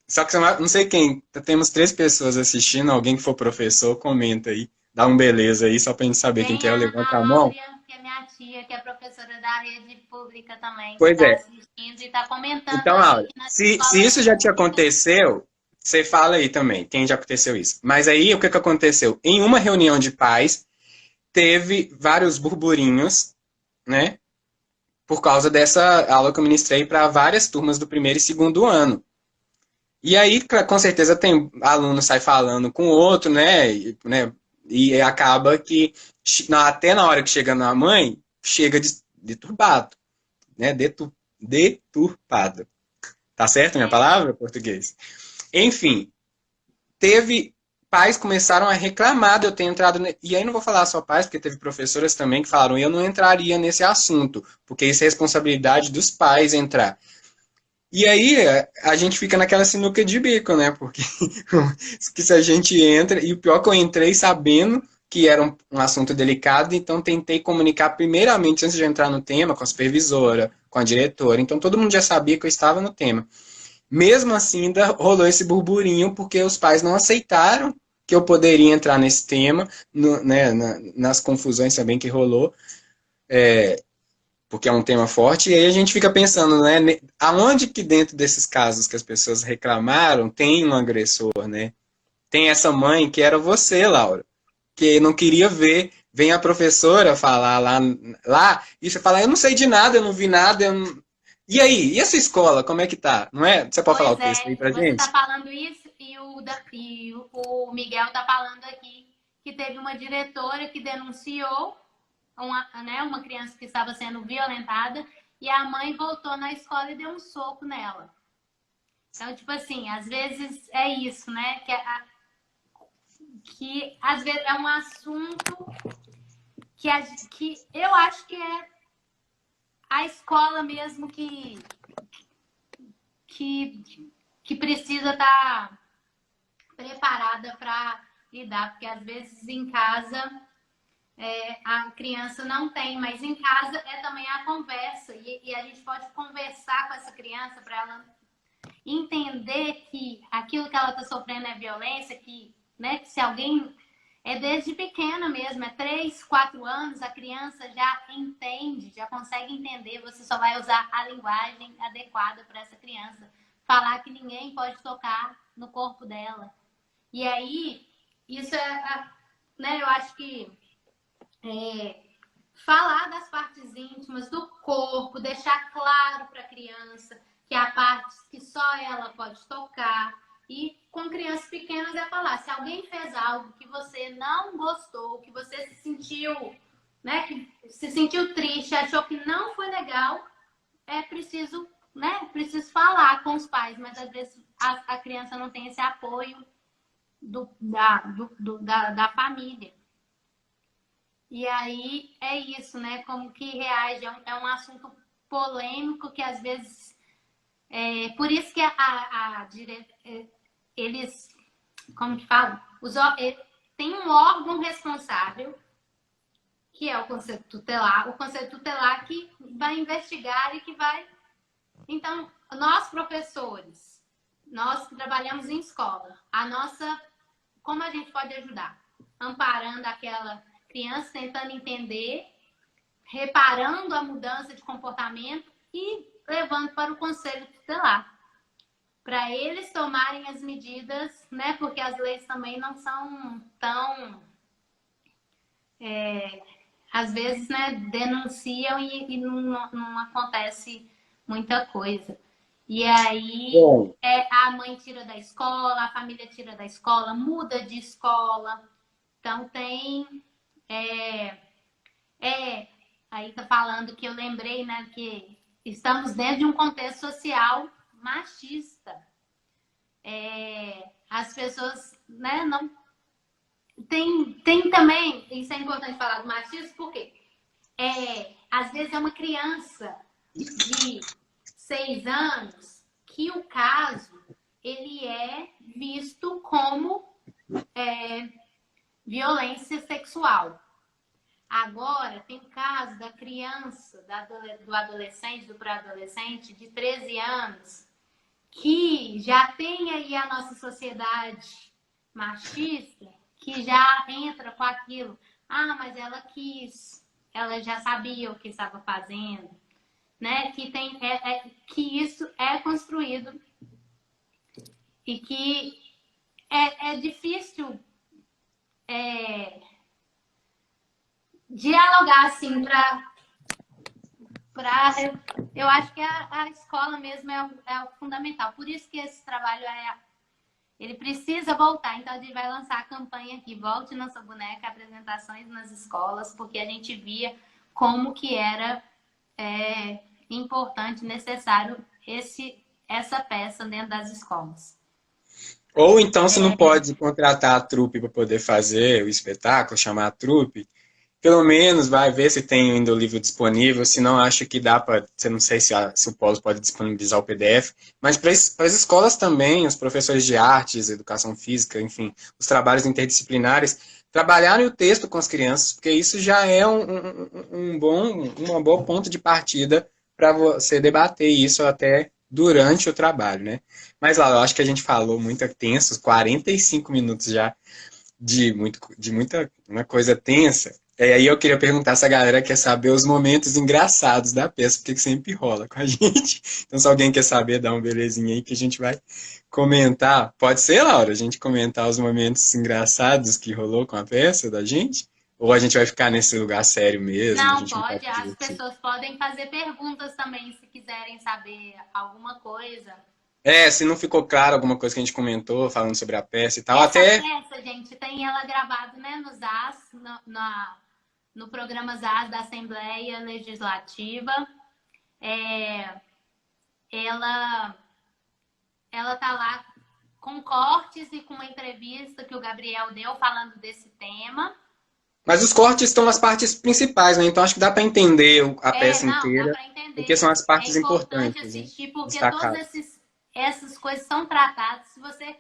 Só que você não sei quem. Temos 3 pessoas assistindo. Alguém que for professor, comenta aí. Dá um beleza aí, só pra gente saber quem Tem que é. Levanta a a mão. Láurea, que é minha tia, que é professora da rede pública também, que Pois está é. assistindo e está comentando Então, aí Laura, que nas se escolas isso já te públicas. aconteceu, você fala aí também, quem já aconteceu isso. Mas aí, o que aconteceu? Em uma reunião de pais, teve vários burburinhos, né? Por causa dessa aula que eu ministrei para várias turmas do primeiro e segundo ano. E aí, com certeza, tem aluno sai falando com o outro, e acaba que, até na hora que chega na mãe, chega deturbado, né? Deturpado. Tá certo a minha É, palavra, português? Enfim, teve pais começaram a reclamar de eu ter entrado. E aí não vou falar só pais, porque teve professoras também que falaram, eu não entraria nesse assunto, porque isso é responsabilidade dos pais entrar. E aí a gente fica naquela sinuca de bico, né? Porque que se a gente entra, e o pior é que eu entrei sabendo que era um assunto delicado, então tentei comunicar primeiramente antes de entrar no tema com a supervisora, com a diretora. Então todo mundo já sabia que eu estava no tema. Mesmo assim, ainda rolou esse burburinho, porque os pais não aceitaram que eu poderia entrar nesse tema, nas confusões também que rolou, porque é um tema forte, e aí a gente fica pensando, né, aonde que dentro desses casos que as pessoas reclamaram tem um agressor, né? Tem essa mãe que era você, Laura, que não queria ver, vem a professora falar lá e você fala, eu não sei de nada, eu não vi nada, eu não... E aí, e essa escola, como é que tá? Não é? Você pode falar o pois texto aí é, pra você está gente? falando isso e o o Miguel tá falando aqui que teve uma diretora que denunciou uma criança que estava sendo violentada e a mãe voltou na escola e deu um soco nela. Então, tipo assim, às vezes é isso, né? Que às vezes é um assunto que eu acho que é a escola mesmo que precisa estar preparada para lidar, porque às vezes em casa a criança não tem, mas em casa é também a conversa e a gente pode conversar com essa criança para ela entender que aquilo que ela está sofrendo é violência, né, que se alguém desde pequena mesmo, 3, 4 anos, a criança já entende, já consegue entender, você só vai usar a linguagem adequada para essa criança. Falar que ninguém pode tocar no corpo dela. E aí, isso né, eu acho que falar das partes íntimas do corpo, deixar claro para a criança que há partes que só ela pode tocar. E com crianças pequenas é falar, se alguém fez algo que você não gostou, que você se sentiu, né, que se sentiu triste, achou que não foi legal, é preciso, né, preciso falar com os pais, mas às vezes a criança não tem esse apoio da família. E aí é isso, né, como que reage, é um assunto polêmico que às vezes... por isso que eles, como que fala? Tem um órgão responsável, que é o Conselho Tutelar que vai investigar e que vai... Então, nós professores, nós que trabalhamos em escola, como a gente pode ajudar? Amparando aquela criança, tentando entender, reparando a mudança de comportamento e levando para o Conselho Tutelar, para eles tomarem as medidas, né? Porque as leis também não são tão... às vezes, né, denunciam e não acontece muita coisa. E aí a mãe tira da escola, a família tira da escola, muda de escola. Então tem... aí tá falando que eu lembrei, né, que estamos dentro de um contexto social machista. As pessoas, né, não... Tem também, isso é importante falar do machismo, porque às vezes é uma criança de 6 anos que o caso ele é visto como violência sexual. Agora, tem o caso da criança, do adolescente, do pré-adolescente de 13 anos, que já tem aí a nossa sociedade machista, que já entra com aquilo. Ah, mas ela quis, ela já sabia o que estava fazendo, né? Que isso é construído e que é difícil dialogar assim eu acho que a escola mesmo é o fundamental. Por isso que esse trabalho ele precisa voltar. Então a gente vai lançar a campanha aqui, Volte Nossa Boneca, apresentações nas escolas, porque a gente via como que era importante, necessário essa peça dentro das escolas. Ou então, se não pode contratar a trupe para poder fazer o espetáculo, chamar a trupe, pelo menos vai ver se tem ainda o livro disponível, se não acho que dá para, não sei se o Polo pode disponibilizar o PDF, mas para as escolas também, os professores de artes, educação física, enfim, os trabalhos interdisciplinares, trabalharem o texto com as crianças, porque isso já é uma boa ponto de partida para você debater isso até durante o trabalho, né? Mas lá, eu acho que a gente falou muito tenso, 45 minutos já de muita uma coisa tensa. E aí eu queria perguntar se a galera quer saber os momentos engraçados da peça, porque sempre rola com a gente. Então, se alguém quer saber, dá um belezinha aí que a gente vai comentar. Pode ser, Laura, a gente comentar os momentos engraçados que rolou com a peça da gente? Ou a gente vai ficar nesse lugar sério mesmo? Não, pode. As pessoas podem fazer perguntas também, se quiserem saber alguma coisa. Se não ficou claro alguma coisa que a gente comentou, falando sobre a peça e tal, Essa até. peça, gente, tem ela gravada, né, no ZAS, no programa ZAS da Assembleia Legislativa. É, ela, ela tá lá com cortes e com uma entrevista que o Gabriel deu falando desse tema. Mas os cortes estão nas partes principais, né? Então acho que dá para entender a peça Não, dá inteira, para porque entender. são as É partes importante importantes, né? assistir porque todas Destacadas. essas coisas são tratadas. Se você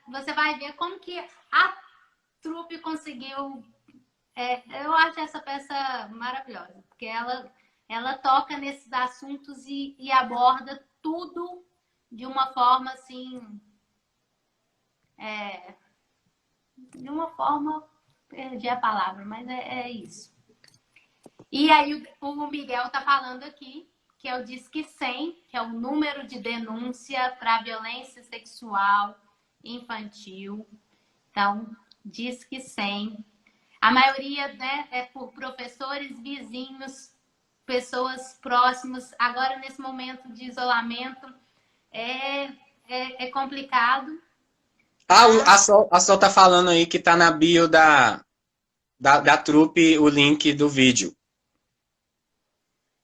você vai ver como que a trupe conseguiu. Eu acho essa peça maravilhosa, porque ela toca nesses assuntos e aborda tudo de uma forma assim, de uma forma, perdi a palavra, mas é isso. E aí o Miguel tá falando aqui que é o Disque 100, que é o número de denúncia para violência sexual infantil. Então, Disque 100. A maioria, né, é por professores, vizinhos, pessoas próximas. Agora, nesse momento de isolamento, é complicado. Ah, Mas A Sol tá falando aí que tá na bio da trupe o link do vídeo.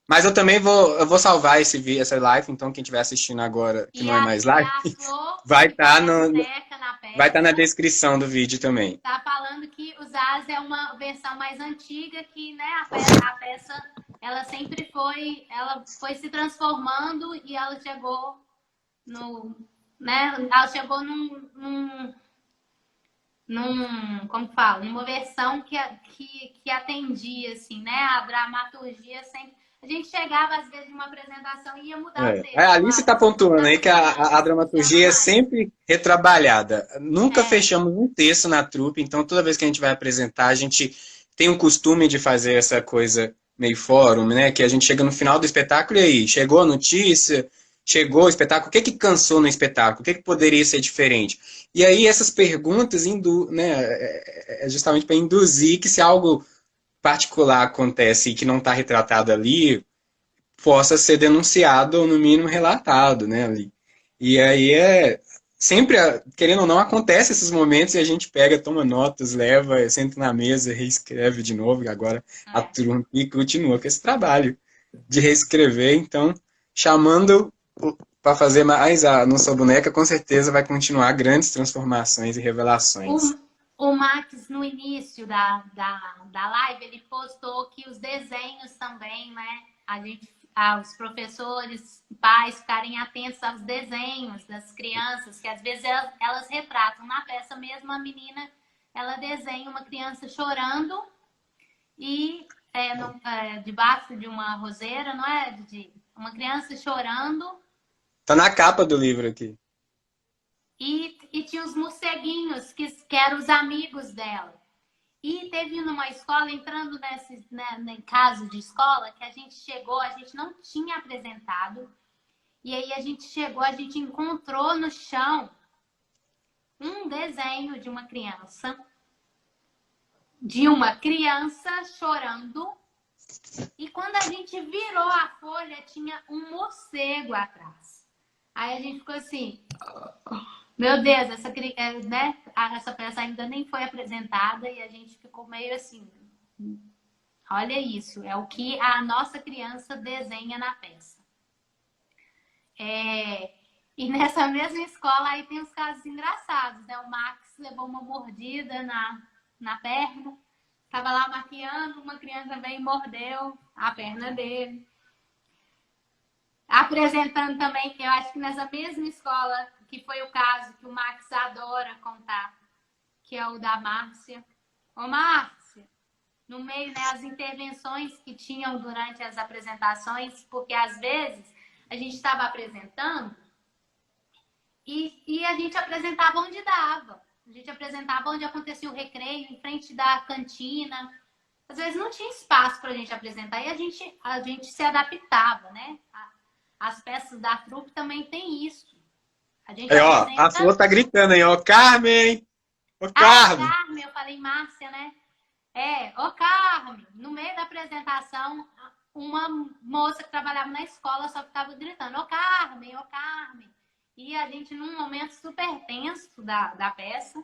Mas eu também eu vou salvar essa live, então quem estiver assistindo agora, que não é mais e live, a Flor, vai que estar foi a boneca na vai tá na peça, descrição do vídeo também. tá falando que o Zaz é uma versão mais antiga, que, né, a peça ela foi se transformando e ela chegou no, né, ela chegou como fala, numa versão que atendia, assim, né, a dramaturgia sempre. A gente chegava, às vezes, numa apresentação e ia mudar o A texto. Alice Ah, está pontuando tá aí que a funcionando, funciona dramaturgia é mais. sempre retrabalhada. Nunca É, fechamos um texto na trupe, então toda vez que a gente vai apresentar, a gente tem o costume de fazer essa coisa meio fórum, né? Que a gente chega no final do espetáculo e aí, chegou a notícia, chegou o espetáculo, o que que cansou no espetáculo? O que que poderia ser diferente? E aí essas perguntas né, é justamente para induzir que se algo particular acontece e que não está retratado ali, possa ser denunciado ou no mínimo relatado, né, ali. E aí sempre, querendo ou não, acontece esses momentos e a gente pega, toma notas, leva, senta na mesa, reescreve de novo, e agora a é. turma e continua com esse trabalho de reescrever, então, chamando para fazer mais a nossa boneca, com certeza vai continuar grandes transformações e revelações. O, o Max, no início da live, ele postou que os desenhos também, né? Os professores, pais ficarem atentos aos desenhos das crianças, que às vezes elas retratam. Na peça mesmo, a menina, ela desenha uma criança chorando e debaixo de uma roseira, não é, Didi? Uma criança chorando Tá na capa do livro aqui. e tinha os morceguinhos, que eram os amigos dela. E teve numa escola, entrando em caso de escola, que a gente chegou, a gente não tinha apresentado. E aí a gente chegou, a gente encontrou no chão um desenho de uma criança chorando. E quando a gente virou a folha, tinha um morcego atrás. Aí a gente ficou assim, meu Deus, essa peça ainda nem foi apresentada e a gente ficou meio assim, olha isso, é o que a nossa criança desenha na peça. E nessa mesma escola aí tem os casos engraçados, né? O Max levou uma mordida na perna, tava lá maquiando, uma criança também mordeu a perna dele. Apresentando também, eu acho que nessa mesma escola, que foi o caso que o Max adora contar, que é o da Márcia. Ô, Márcia, no meio, né, as intervenções que tinham durante as apresentações, porque às vezes a gente estava apresentando e a gente apresentava onde dava. A gente apresentava onde acontecia o recreio, em frente da cantina. Às vezes não tinha espaço para a gente apresentar e a gente se adaptava, né? As peças da trupe também tem isso. A gente Aí, ó, a apresenta. Flor tá gritando aí, ó, Carmen! Ô, Ah, é Carmen! Carmen, eu falei Márcia, né? Ô Carmen, no meio da apresentação, uma moça que trabalhava na escola só ficava gritando, ô Carmen, ô Carmen. E a gente num momento super tenso da peça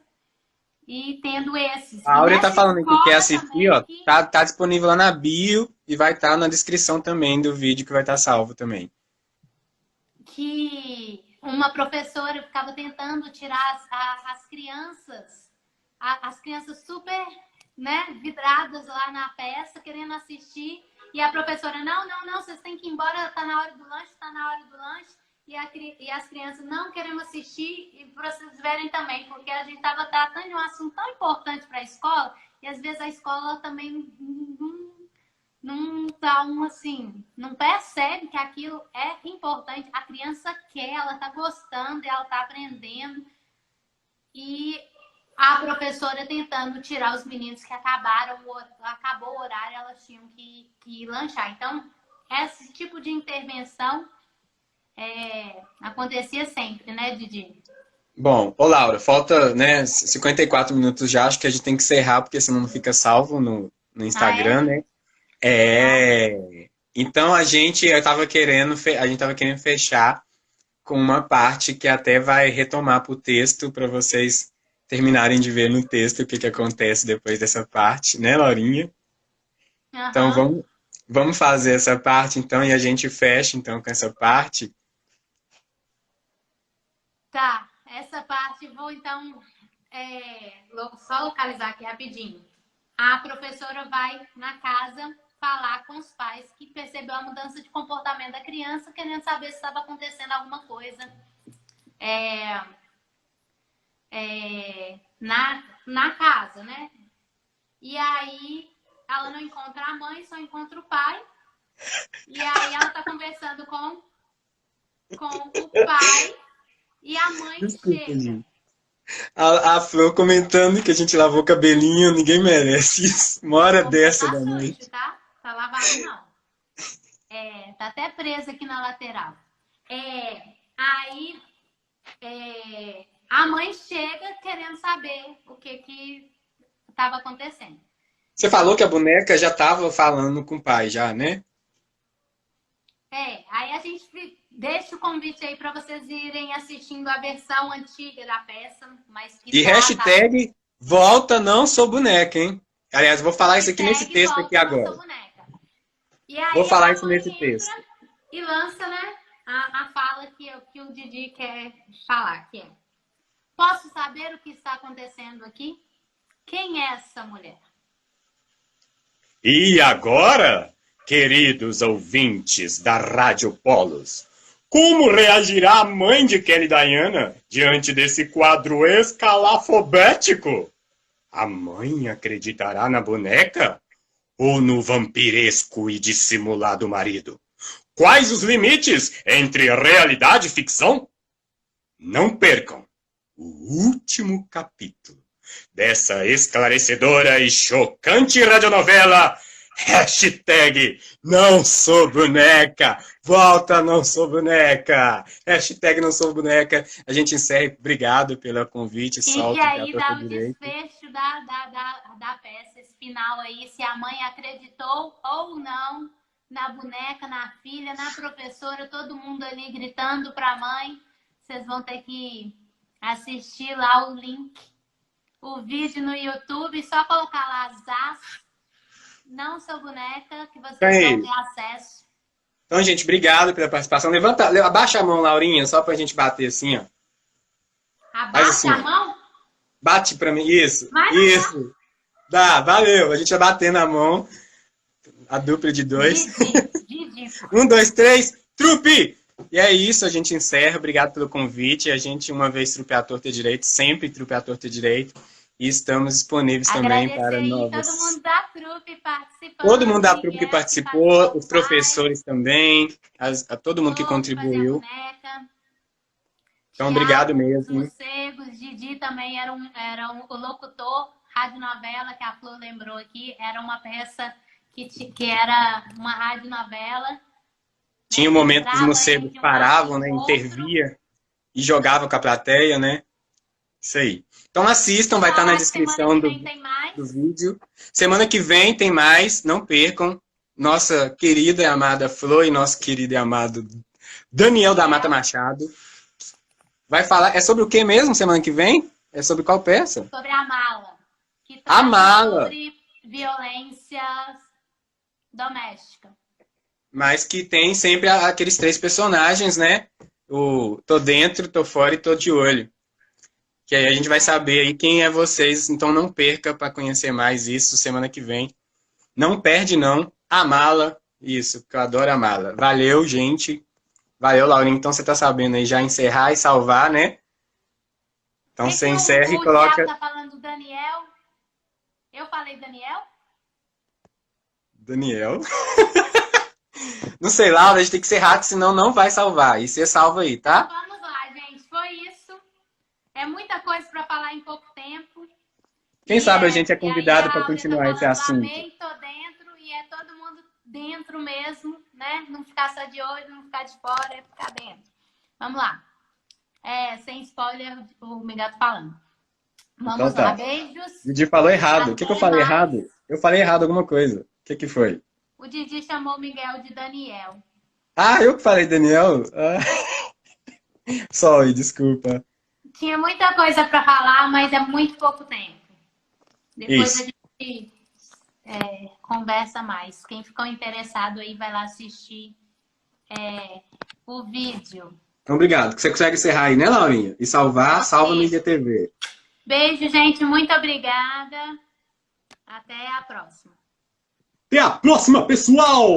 e tendo esses. A E Áurea tá nessa falando que quer escola assistir, também ó. que Tá disponível lá na bio e vai estar na descrição também do vídeo que vai estar salvo também. uma professora ficava tentando tirar as crianças, as crianças super, né, vidradas lá na peça, querendo assistir, e a professora, não, vocês têm que ir embora, tá na hora do lanche, tá na hora do lanche, e as crianças não queremos assistir, e para vocês verem também, porque a gente estava tratando de um assunto tão importante para a escola, e às vezes a escola também não tá assim, não percebe que aquilo é importante. A criança quer, ela tá gostando, ela tá aprendendo. E a professora tentando tirar os meninos que acabou o horário, elas tinham que lanchar. Então, esse tipo de intervenção acontecia sempre, né, Didi? Bom, ô Laura, falta, né, 54 minutos já, acho que a gente tem que encerrar, porque senão não fica salvo no Ah, Instagram, é? né? Ah, Então a gente tava querendo fechar com uma parte que até vai retomar para o texto para vocês terminarem de ver no texto o que que acontece depois dessa parte, né, Laurinha? Então aham. vamos fazer essa parte então e a gente fecha então com essa parte. Tá, essa parte vou então só localizar aqui rapidinho. A professora vai na casa falar com os pais que percebeu a mudança de comportamento da criança, querendo saber se estava acontecendo alguma coisa na casa, né? E aí ela não encontra a mãe, só encontra o pai. E aí ela tá conversando com o pai e a mãe Desculpa, chega. gente. A Flor comentando que a gente lavou o cabelinho, ninguém merece isso. Uma hora O meu dessa tá da sujo, noite. tá? Tá lavado não. Tá até presa aqui na lateral. Aí a mãe chega querendo saber o que estava acontecendo. Você falou que a boneca já estava falando com o pai, já, né? Aí a gente deixa o convite aí para vocês irem assistindo a versão antiga da peça, mas que E tá hashtag volta não sou boneca, hein? Aliás, vou falar isso aqui nesse hashtag texto aqui volta não sou agora. boneca. E Vou aí falar a isso nesse mãe texto. entra e lança, né, a fala que o Didi quer falar, que é: posso saber o que está acontecendo aqui? Quem é essa mulher? E agora, queridos ouvintes da Rádio Polos, como reagirá a mãe de Kelly Diana diante desse quadro escalafobético? A mãe acreditará na boneca ou no vampiresco e dissimulado marido? Quais os limites entre realidade e ficção? Não percam o último capítulo dessa esclarecedora e chocante radionovela. Hashtag não sou boneca. Volta não sou boneca. Hashtag não sou boneca. A gente encerra. Obrigado pelo convite. E que Solta o aí teatro dá ao o direito. desfecho da peça, esse final aí, se a mãe acreditou ou não na boneca, na filha, na professora, todo mundo ali gritando para a mãe. Vocês vão ter que assistir lá o link, o vídeo no YouTube, só colocar lá Zaz, não sou boneca, que vocês É vão ter isso. acesso. Então, gente, obrigado pela participação. Abaixa a mão, Laurinha, só pra gente bater assim, ó. Faz Abaixa assim, a ó. mão, Bate pra mim. Isso. vai no Isso. Dá, valeu. A gente vai bater na mão. A dupla de dois. Didi. 1, 2, 3, trupe! E é isso, a gente encerra. Obrigado pelo convite. A gente, uma vez Trupe à Torta Direito, sempre Trupe à Torta Direito. E estamos disponíveis também Agradecer para aí novas. todo mundo da trupe participando. Todo mundo da trupe que Miguel, participou, os o pai, professores também, a todo mundo que Flor, que fazia a contribuiu. boneca, Então, obrigado Thiago, os mesmo. morcegos, Didi também era o locutor, radionovela, que a Flor lembrou aqui, era uma peça que era uma radionovela. Tinha um momento que os morcegos Entre um paravam, lado né, e outro. intervia e jogavam com a plateia, né? Isso aí. Então assistam, vai estar na Semana descrição que do vem tem mais. vídeo. Semana que vem tem mais, não percam. nossa querida e amada Flor e nosso querido e amado Daniel da Mata Machado. Vai falar, é sobre o que mesmo semana que vem? É sobre qual peça? Sobre a mala. Que A Mala. sobre violências domésticas. Mas que tem sempre aqueles 3 personagens, né? O tô dentro, tô fora e tô de olho. Que aí a gente vai saber aí quem é vocês. Então não perca para conhecer mais isso semana que vem. Não perde não. A Mala. Isso, que eu adoro a Mala. Valeu, gente. Valeu, Laurinha. Então você tá sabendo aí já encerrar e salvar, né? Então você encerra e O coloca... Thiago tá falando do Daniel. Eu falei Daniel? Daniel. Não sei, Laura, a gente tem que ser rápido, senão não vai salvar. E você salva aí, tá? Vamos lá, gente. Foi isso. É muita coisa para falar em pouco tempo. Quem sabe a gente é E aí convidado a para Áurea continuar tá esse falando, assunto. amei, tô dentro. E é todo mundo dentro mesmo, né? Não ficar só de olho, não ficar de fora, é ficar dentro. Vamos lá. Sem spoiler, o Miguel tá falando. Vamos Então lá, tá. beijos. O Didi falou errado. O que eu Até falei mais. errado? Eu falei errado alguma coisa. O que foi? O Didi chamou o Miguel de Daniel. Ah, eu que falei Daniel? Sorry, desculpa. Tinha muita coisa para falar, mas é muito pouco tempo. Depois Isso. a gente conversa mais. Quem ficou interessado aí vai lá assistir o vídeo. Obrigado. Você consegue encerrar aí, né, Laurinha? E salvar, salva Mídia TV. Beijo, gente. Muito obrigada. Até a próxima. Até a próxima, pessoal!